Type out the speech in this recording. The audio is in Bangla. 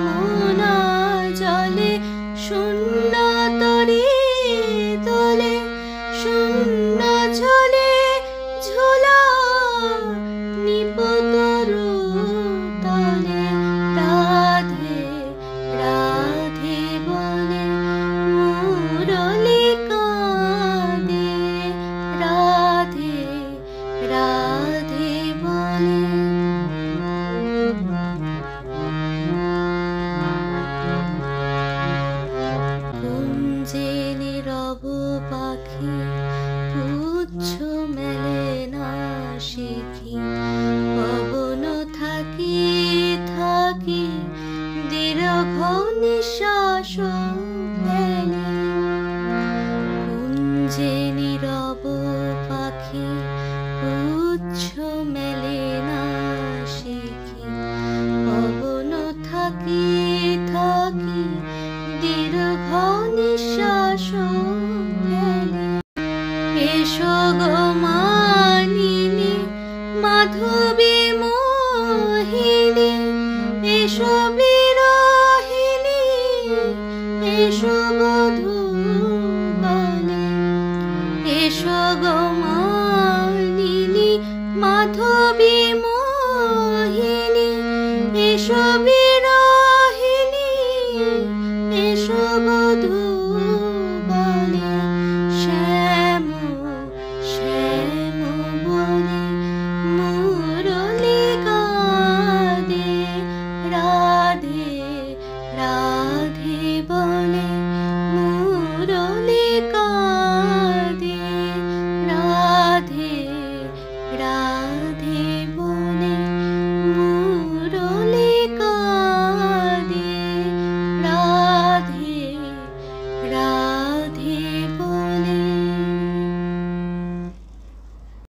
যমুনা জলে শূন্য তরি তোলে, শূন্য ঝোলে ঝোলা নিপতরু তলে। রাধে রাধে বলে মুরলি কাঁদে, রাধে রাধে বলে। কুঞ্জে নীরব পাখি পুচ্ছ মেলে না শিখি, পবন থাকি থাকি দীর্ঘ নিঃশ্বাস ফেলে। কুঞ্জে নীরব পাখি পুচ্ছ মেলে না শিখি, পবন থাকি থাকি দীর্ঘ নিঃশ্বাস ফেলে। এসো গো মানিনী মাধবী মোহিনী, এসো বিরহিনী এসো বধূ বলে। এসো গো মানিনী মাধবী মোহিনী, এসো বিরহিনী এসো বধূ বলে। শ্যাম শ্যাম বলে মুরলি কাঁদে, রাধে রাধে